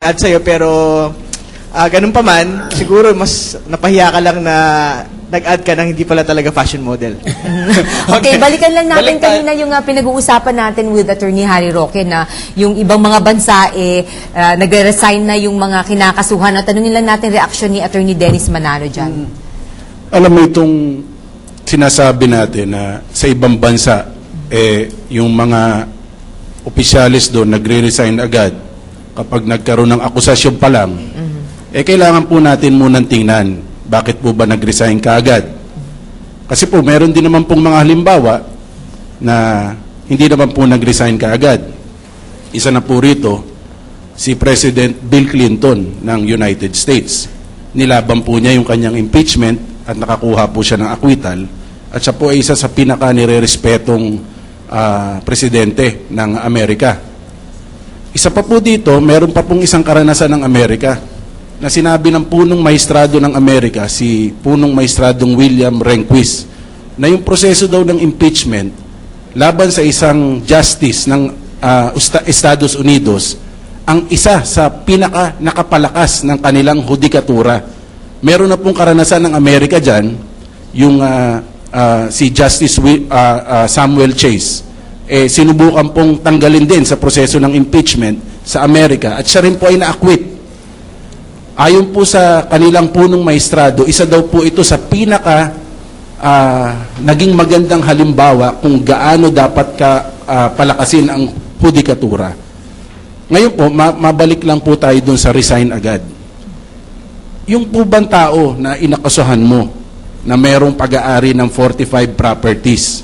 add sa'yo, pero ganun pa man, siguro mas napahiya ka lang na nag-add ka ng hindi pala talaga fashion model. Okay, balikan lang natin Balik tayo. kanina yung pinag-uusapan natin with Attorney Harry Roque na yung ibang mga bansa nagre-resign na yung mga kinakasuhan. At tanungin lang natin reaction ni Attorney Dennis Manalo dyan. Alam mo itong sinasabi natin na sa ibang bansa, yung mga opisyalis doon nagre-resign agad kapag nagkaroon ng akusasyon pa lang, kailangan po natin munang tingnan bakit po ba nag-resign ka agad. Kasi po meron din naman pong mga halimbawa na hindi naman po nag-resign ka agad. Isa na po rito, si President Bill Clinton ng United States. Nilaban po niya yung kanyang impeachment at nakakuha po siya ng acquittal. At siya po ay isa sa pinaka-nirerespetong presidente ng Amerika. Isa pa po dito, meron pa pong isang karanasan ng Amerika na sinabi ng punong maestrado ng Amerika, si punong maestradong William Rehnquist, na yung proseso daw ng impeachment laban sa isang justice ng Estados Unidos ang isa sa pinaka-nakapalakas ng kanilang hudikatura. Meron na pong karanasan ng Amerika dyan, yung si Justice Samuel Chase. Sinubukan pong tanggalin din sa proseso ng impeachment sa Amerika at siya rin po ay na-acquit. Ayon po sa kanilang punong maestrado, isa daw po ito sa pinaka naging magandang halimbawa kung gaano dapat palakasin ang hudikatura. Ngayon po, mabalik lang po tayo dun sa resign agad. Yung po bang tao na inakasuhan mo na merong pag-aari ng 45 properties,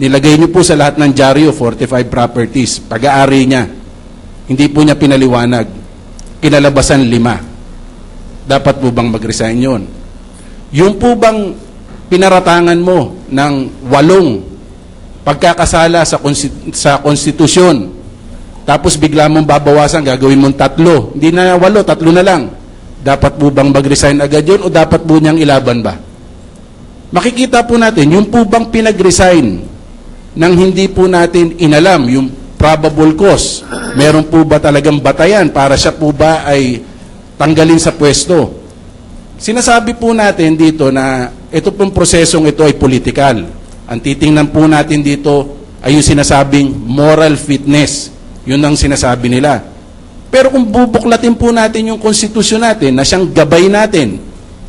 nilagay niyo po sa lahat ng dyaryo 45 properties, pag-aari niya, hindi po niya pinaliwanag, kinalabasan 5. Dapat po bang mag-resign yun? Yung po bang pinaratangan mo ng 8 pagkakasala sa konstitusyon, tapos bigla mong babawasan, gagawin mong 3, hindi na 8, 3 na lang. Dapat po bang mag-resign agad yun o dapat po niyang ilaban ba? Makikita po natin, yung po bang pinag-resign nang hindi po natin inalam yung probable cause, meron po ba talagang batayan para siya po ba ay tanggalin sa pwesto? Sinasabi po natin dito na ito pong prosesong ito ay political. Ang titingnan po natin dito ay yung sinasabing moral fitness. Yun ang sinasabi nila. Pero kung bubuklatin po natin yung konstitusyon natin na siyang gabay natin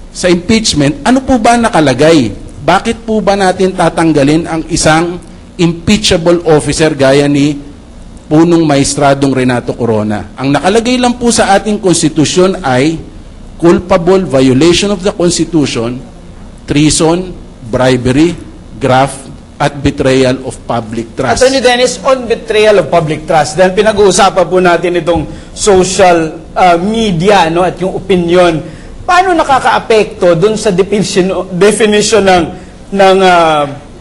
sa impeachment, ano po ba nakalagay? Bakit po ba natin tatanggalin ang isang impeachable officer gaya ni punong maestradong Renato Corona? Ang nakalagay lang po sa ating konstitusyon ay culpable violation of the Constitution, treason, bribery, graft, at betrayal of public trust. Attorney Dennis, on betrayal of public trust, dahil pinag-uusapan po natin itong social media, no, at yung opinion, paano nakaka-apekto dun sa definition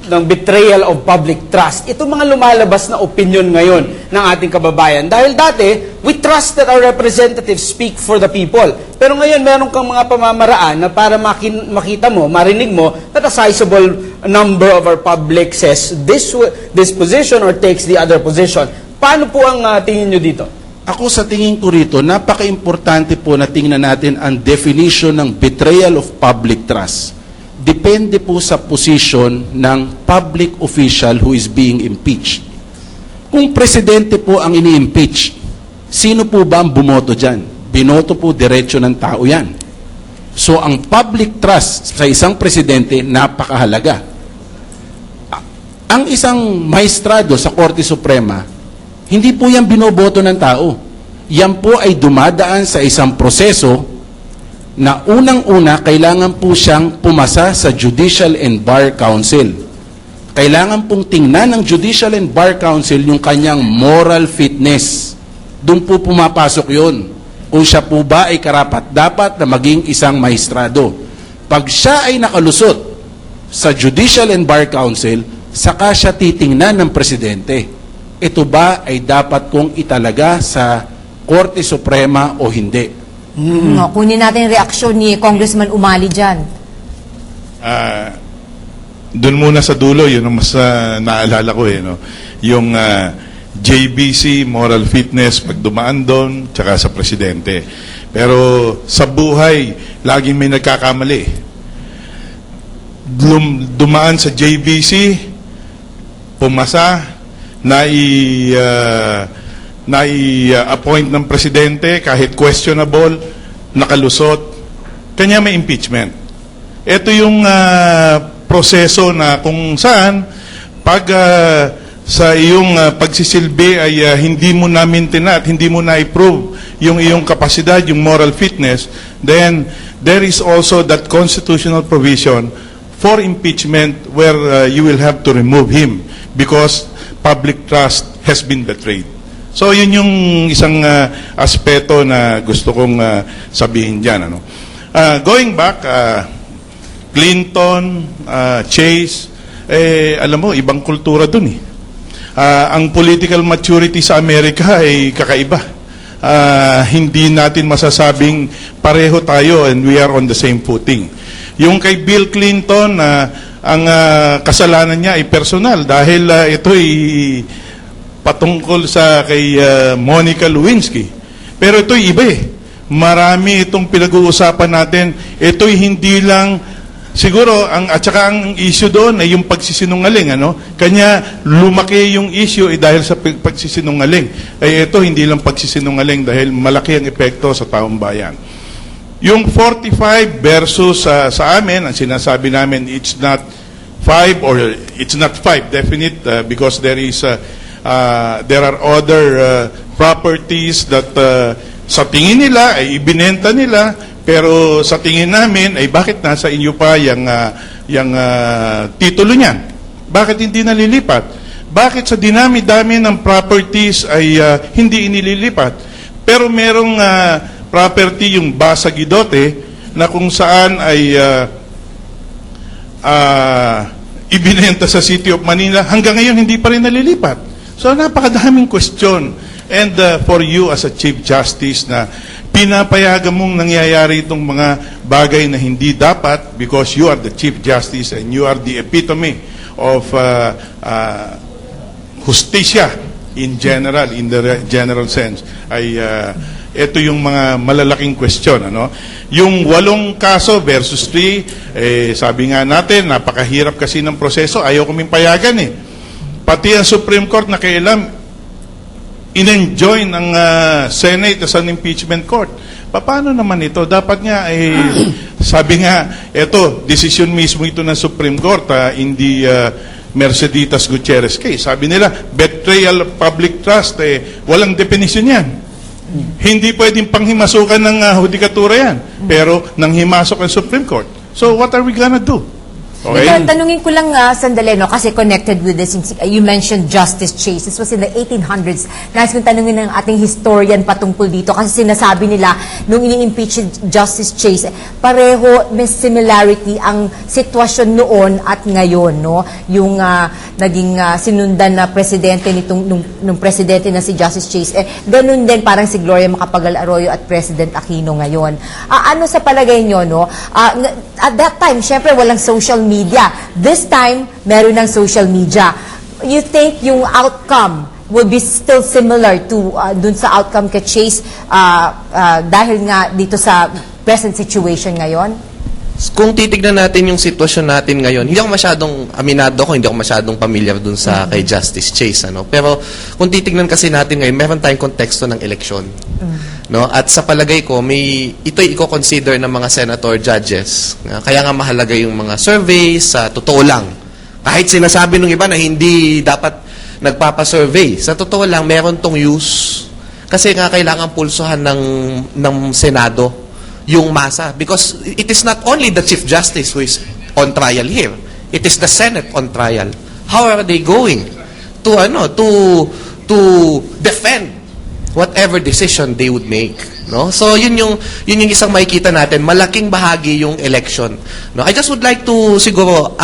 ng betrayal of public trust? Ito mga lumalabas na opinion ngayon ng ating kababayan. Dahil dati, we trust that our representatives speak for the people. Pero ngayon, meron kang mga pamamaraan na para makita mo, marinig mo, that a sizable number of our public says this position or takes the other position. Paano po ang tingin nyo dito? Ako sa tingin ko rito, napaka-importante po na tingnan natin ang definition ng betrayal of public trust. Depende po sa position ng public official who is being impeached. Kung presidente po ang ini-impeach, sino po ba ang bumoto dyan? Binoto po diretso ng tao yan. So ang public trust sa isang presidente, napakahalaga. Ang isang maestrado sa Korte Suprema, hindi po yan binoboto ng tao. Yan po ay dumadaan sa isang proseso na unang-una, kailangan po siyang pumasa sa Judicial and Bar Council. Kailangan pong tingnan ng Judicial and Bar Council yung kanyang moral fitness. Doon po pumapasok yun. Kung siya po ba ay karapat-dapat na maging isang maestrado. Pag siya ay nakalusot sa Judicial and Bar Council, saka siya titingnan ng presidente. Ito ba ay dapat kong italaga sa Korte Suprema o hindi? Kunin natin yung reaksyon ni Congressman Umali dyan. Doon muna sa dulo, yun ang mas naalala ko no? Yung JBC, moral fitness, pag dumaan doon, tsaka sa presidente. Pero sa buhay, laging may nagkakamali. Dumaan sa JBC, pumasa, nai-appoint ng presidente kahit questionable, nakalusot, kanya may impeachment. Ito yung proseso na kung saan pag sa iyong pagsisilbi ay hindi mo na maintain at hindi mo na i-prove yung iyong kapasidad, yung moral fitness, then there is also that constitutional provision for impeachment where you will have to remove him because public trust has been betrayed. So yun yung isang aspeto na gusto kong sabihin dyan. Ano? Going back, Clinton, Chase, alam mo, ibang kultura dun eh. Ang political maturity sa Amerika ay kakaiba. Hindi natin masasabing pareho tayo and we are on the same footing. Yung kay Bill Clinton, ang kasalanan niya ay personal dahil ito ay patungkol sa kay Monica Lewinsky. Pero ito'y iba eh. Marami itong pinag-uusapan natin. Ito'y hindi lang siguro at saka ang issue doon ay yung pagsisinungaling, ano? Kanya lumaki yung issue dahil sa pagsisinungaling. Ay ito hindi lang pagsisinungaling dahil malaki ang epekto sa taong bayan. Yung 45 versus sa amin, ang sinasabi namin it's not 5 or it's not 5 definite because there are other properties that sa tingin nila ay ibinenta nila. Pero sa tingin namin, ay bakit nasa inyo pa yung titulo niyan? Bakit hindi nalilipat? Bakit sa dinami-dami ng properties ay hindi inililipat? Pero merong property, yung Basa Guidote, na kung saan ay ibinenta sa City of Manila, hanggang ngayon hindi pa rin nalilipat. So napakadaming question. And for you as a Chief Justice na pinapayagan mong nangyayari itong mga bagay na hindi dapat because you are the Chief Justice and you are the epitome of justisya in general, in the general sense, ay ito yung mga malalaking question. Ano? Yung 8 kaso versus 3, sabi nga natin, napakahirap kasi ng proseso, ayaw kaming payagan eh. Pati ang Supreme Court na kailan in-enjoin ng Senate as an impeachment court. Paano naman ito? Dapat nga, sabi nga, ito, decision mismo ito ng Supreme Court, hindi Merceditas Gutierrez case. Sabi nila, betrayal of public trust, walang definition yan. Hindi pwedeng panghimasukan ng hudikatura yan. Pero nanghimasok ang Supreme Court. So what are we gonna do? Okay. Tanungin ko lang sandali, no, kasi connected with this, you mentioned Justice Chase. This was in the 1800s. Nais kong tanungin ng ating historian patungkol dito kasi sinasabi nila, nung ini-impeach si Justice Chase, pareho may similarity ang sitwasyon noon at ngayon, no? Yung naging sinundan na presidente nung presidente na si Justice Chase, ganun din parang si Gloria Macapagal Arroyo at President Aquino ngayon. Ano sa palagay nyo, no? At that time, syempre walang social media. This time, meron ng social media. You think yung outcome will be still similar to dun sa outcome kay Chase dahil nga dito sa present situation ngayon? Kung titignan natin yung sitwasyon natin ngayon, hindi ako masyadong aminado ko, hindi ako masyadong familiar dun sa kay Justice Chase, ano. Pero kung titignan kasi natin ngayon, meron tayong konteksto ng eleksyon. No? At sa palagay ko, ito'y i-consider ng mga senator judges. Kaya nga mahalaga yung mga surveys, sa totoo lang. Kahit sinasabi ng iba na hindi dapat nagpapasurvey, sa totoo lang, meron tong use. Kasi nga kailangan pulsuhan ng Senado yung masa. Because it is not only the Chief Justice who is on trial here. It is the Senate on trial. How are they going to defend whatever decision they would make, no? So yun yung isang makikita natin, malaking bahagi yung election, no? I just would like to siguro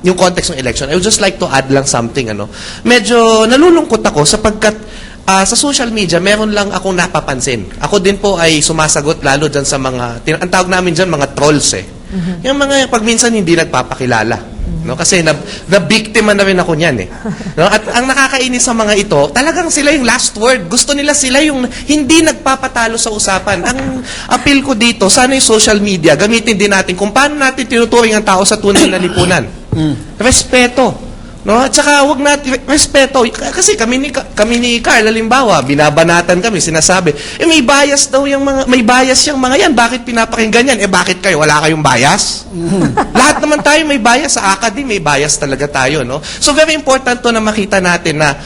yung context ng election, I would just like to add lang something, ano. Medyo nalulungkot ako sapagkat sa social media meron lang akong napapansin. Ako din po ay sumasagot lalo diyan sa mga ang tawag namin diyan mga trolls eh. Yung mga pag minsan hindi nagpapakilala. No? Kasi na-biktima na rin ako niyan eh. No? At ang nakakainis sa mga ito, talagang sila yung last word. Gusto nila sila yung hindi nagpapatalo sa usapan. Ang appeal ko dito, sana yung social media, gamitin din natin kung paano natin tinuturing ang tao sa tunay na lipunan. Respeto. No? At saka wag natin respeto kasi kami ni Carl halimbawa binabanatan kami sinasabi may bias daw yung mga mga yan, bakit pinapakinggan yan, bakit kayo wala kayong bias? Lahat naman tayo may bias, sa academy may bias talaga tayo, no? So very important to na makita natin na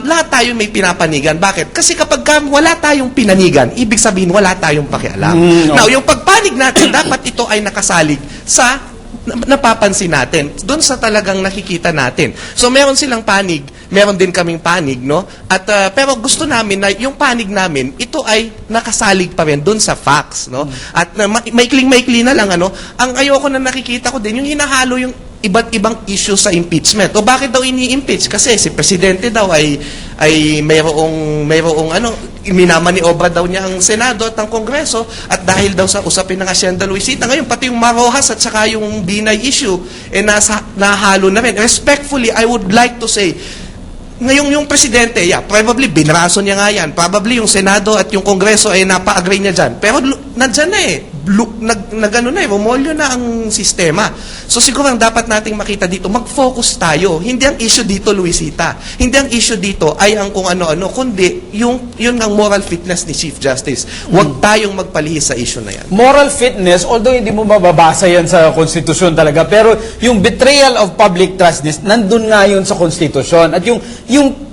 lahat tayo may pinapanigan. Bakit? Kasi kapag wala tayong pinanigan, ibig sabihin wala tayong pakialam. Now yung pagpanig natin dapat ito ay nakasalig sa napapansin natin, doon sa talagang nakikita natin. So meron silang panig, meron din kaming panig, no? At pero gusto namin na yung panig namin, ito ay nakasalig pa rin doon sa facts, no? At maikling-maikli na lang, ano? Ang ayoko na nakikita ko din, yung hinahalo yung iba't ibang issue sa impeachment. O bakit daw ini-impeach? Kasi si presidente daw ay mayroong minamaniobra daw niya ang Senado at ang Kongreso at dahil daw sa usapin ng Hacienda Luisita, ngayon pati yung Marojas at saka yung Binay issue nahalo na rin. Respectfully, I would like to say, ngayong yung presidente, probably binraso niya nga yan. Probably yung Senado at yung Kongreso ay napa-agree niya dyan. Pero nandyan na eh. Rumolyo na ang sistema. So siguro ang dapat nating makita dito, mag-focus tayo. Hindi ang issue dito, Luisita. Hindi ang issue dito ay ang kung ano-ano, kundi yun ang moral fitness ni Chief Justice. Huwag tayong magpalihis sa issue na yan. Moral fitness, although hindi mo mababasa yan sa konstitusyon talaga, pero yung betrayal of public trust, nandun nga yun sa konstitusyon. At yung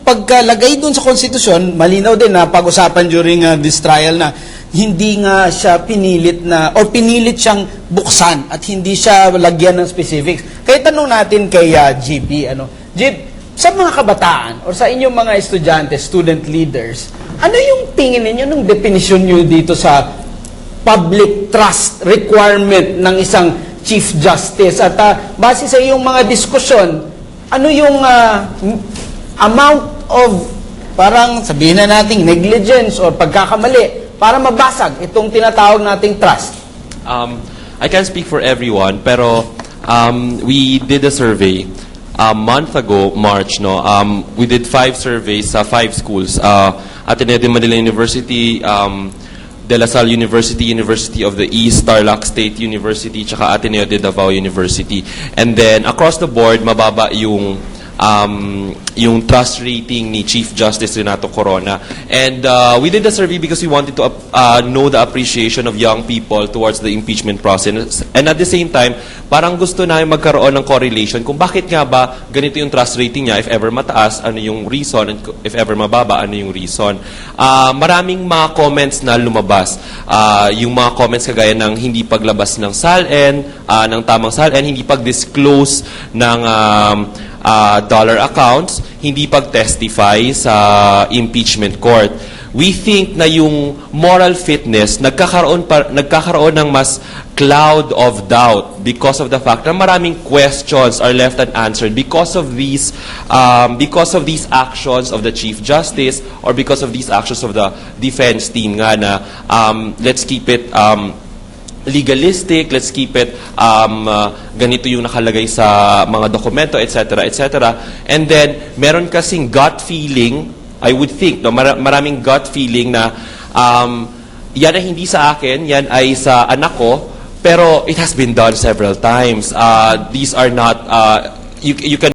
pagkalagay dun sa konstitusyon, malinaw din na pag-usapan during this trial na hindi nga siya pinilit siyang buksan at hindi siya lagyan ng specifics. Kaya tanong natin kay GP, Jeep, sa mga kabataan o sa inyong mga estudyante, student leaders, ano yung tingin ninyo nung definisyon nyo dito sa public trust requirement ng isang Chief Justice? At base sa iyong mga diskusyon, ano yung amount of parang sabihin na natin negligence or pagkakamali para mabasag itong tinatawag nating trust? I can't speak for everyone, pero we did a survey a month ago, March, no? We did 5 surveys sa 5 schools. Ateneo de Manila University, De La Salle University, University of the East, Tarlac State University, tsaka Ateneo de Davao University. And then, across the board, mababa yung trust rating ni Chief Justice Renato Corona. And we did the survey because we wanted to know the appreciation of young people towards the impeachment process. And at the same time, parang gusto namin magkaroon ng correlation kung bakit nga ba ganito yung trust rating niya. If ever mataas, ano yung reason? And if ever mababa, ano yung reason? Maraming mga comments na lumabas. Yung mga comments kagaya ng hindi paglabas ng SALN, ng tamang SALN, hindi pag-disclose ng dollar accounts, hindi pag-testify sa impeachment court. We think na yung moral fitness nagkakaroon ng mas cloud of doubt because of the fact na maraming questions are left unanswered because of these actions of the Chief Justice or because of these actions of the defense team nga na let's keep it legalistic, let's keep it ganito yung nakalagay sa mga dokumento, etc., etc. And then, meron kasing gut feeling, I would think, no, maraming gut feeling na yan ay hindi sa akin, yan ay sa anak ko, pero it has been done several times. These are not, you can